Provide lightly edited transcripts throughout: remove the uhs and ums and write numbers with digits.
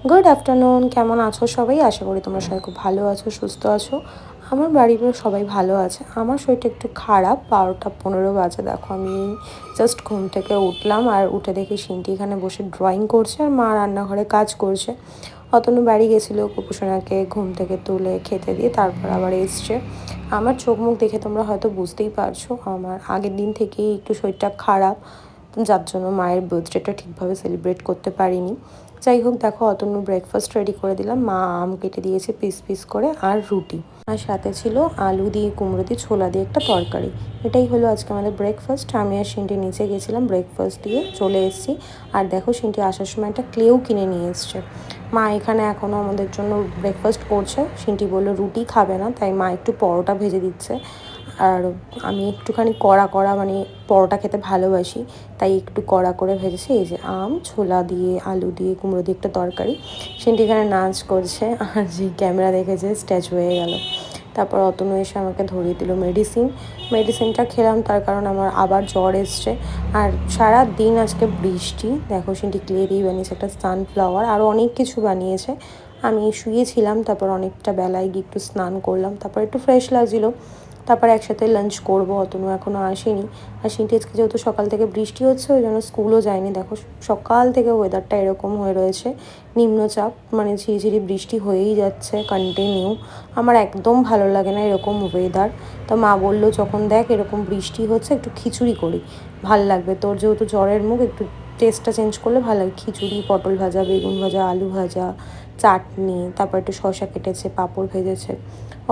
Good afternoon, কেমন আছো সবাই? আশা করি তোমরা সবাই খুব ভালো আছো, সুস্থ আছো। আমার বাড়িরও সবাই ভালো আছে। আমার শরীরটা একটু খারাপ, 12টা 15 বাজে। দেখো আমি জাস্ট ঘুম থেকে উঠলাম, আর উঠে দেখি সিনটি এখানে বসে ড্রয়িং করছে আর মা রান্নাঘরে কাজ করছে। অতনু বাড়ি গেছিলো কুপুসোনাকে ঘুম থেকে তুলে খেতে দিয়ে, তারপর আবার এসছে। আমার চোখ মুখ দেখে তোমরা হয়তো বুঝতেই পারছো আমার আগের দিন থেকেই একটু শরীরটা খারাপ, যার জন্য মায়ের বার্থডেটা ঠিকভাবে সেলিব্রেট করতে পারিনি। যাই হোক, দেখো অতনু ব্রেকফাস্ট রেডি করে দিলাম। মা আম কেটে দিয়েছে পিস পিস করে আর রুটি, আর সাথে ছিল আলু দিয়ে কুমড়ো দিয়ে ছোলা দিয়ে একটা তরকারি। এটাই হলো আজকে আমাদের ব্রেকফাস্ট। আমি আর সিনটি নিচে গেছিলাম, ব্রেকফাস্ট দিয়ে চলে এসেছি। আর দেখো সিনটি আসার সময় একটা ক্লেও কিনে নিয়ে এসছে। মা এখানে এখনও আমাদের জন্য ব্রেকফাস্ট করছে। সিনটি বললো রুটি খাবে না, তাই মা একটু পরোটা ভেজে দিচ্ছে। আর আমি একটুখানি কড়া কড়া মানে পরোটা খেতে ভালোবাসি, তাই একটু কড়া করে ভেজেছি। এই যে আম, ছোলা দিয়ে আলু দিয়ে কুমড়ো দিয়ে একটা তরকারি। সেটি এখানে নাচ করছে, আর যে ক্যামেরা দেখেছে স্ট্যাচু হয়ে গেল। তারপর অতনু এসে আমাকে ধরিয়ে দিল মেডিসিনটা খেলাম, তার কারণ আমার আবার জ্বর এসছে। আর সারা দিন আজকে বৃষ্টি। দেখো সেটি ক্লে দিয়ে বানিয়েছে একটা সানফ্লাওয়ার, আরও অনেক কিছু বানিয়েছে। আমি শুয়েছিলাম, তারপর অনেকটা বেলায় গিয়ে একটু স্নান করলাম, তারপর একটু ফ্রেশ লাগছিলো। তারপর একসাথে লাঞ্চ করবো। অতনু এখনও আসেনি। আর সিনটি আজকে যেহেতু সকাল থেকে বৃষ্টি হচ্ছে, ওই জন্য স্কুলও যায়নি। দেখো সকাল থেকে ওয়েদারটা এরকম হয়ে রয়েছে, নিম্নচাপ, মানে ঝিরিঝিরি বৃষ্টি হয়েই যাচ্ছে কন্টিনিউ। আমার একদম ভালো লাগে না এরকম ওয়েদার। তো মা বললো যখন দেখ এরকম বৃষ্টি হচ্ছে একটু খিচুড়ি করি, ভাল লাগবে তোর, যেহেতু জ্বরের মুখ, একটু টেস্টটা চেঞ্জ করলে ভালো লাগে। খিচুড়ি, পটল ভাজা, বেগুন ভাজা, আলু ভাজা, চাটনি, তারপর একটু শসা কেটেছে, পাঁপড় ভেজেছে।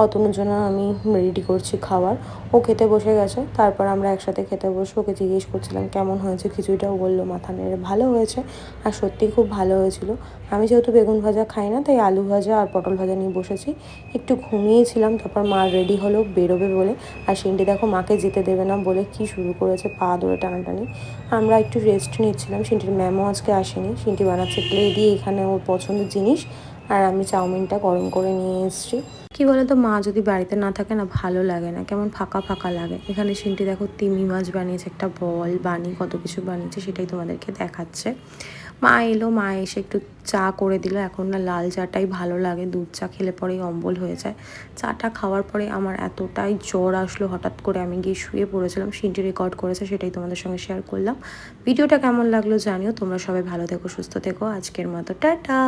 অতনুর জন্য আমি রেডি করছি খাবার। ও খেতে বসে গেছে, তারপর আমরা একসাথে খেতে বসে ওকে জিজ্ঞেস করছিলাম কেমন হয়েছে খিচুড়িটা। ও বললো মাথা নেড়ে ভালো হয়েছে, আর সত্যিই খুব ভালো হয়েছিল। আমি যেহেতু বেগুন ভাজা খাই না, তাই আলু ভাজা আর পটল ভাজা নিয়ে বসেছি। একটু ঘুমিয়েছিলাম, তারপর মা রেডি হলো বেরোবে বলে। আর সিনটি দেখো মাকে যেতে দেবে না বলে কি শুরু করেছে, পা ধরে টানাটানি। আমরা একটু রেস্ট নিচ্ছিলাম, সিনটির ম্যামও আজকে আসেনি। সিনটি বানাচ্ছে ক্লে দিয়ে এখানে ওর পছন্দের জিনিস, আর আমি চাউমিনটা গরম করে নিয়ে এসেছি। কি বলতো, মা যদি বাড়িতে না থাকে না ভালো লাগে না, কেমন ফাঁকা ফাঁকা লাগে। এখানে সিনটি দেখো তিমি মাছ বানিয়েছে, একটা বল বানি কত কিছু বানিয়েছে, সেটাই তোমাদেরকে দেখাচ্ছে। মা এলো, মা এসে একটু চা করে দিল। এখন না লাল চাটাই ভালো লাগে, দুধ চা খেলে পরেই অম্বল হয়ে যায়। চাটা খাওয়ার পরে আমার এতটাই জ্বর আসলো হঠাৎ করে, আমি গিয়ে শুয়ে পড়েছিলাম। সিনটি রেকর্ড করেছে, সেটাই তোমাদের সঙ্গে শেয়ার করলাম। ভিডিওটা কেমন লাগলো জানিও। তোমরা সবাই ভালো থেকো, সুস্থ থেকো। আজকের মতো টাটা।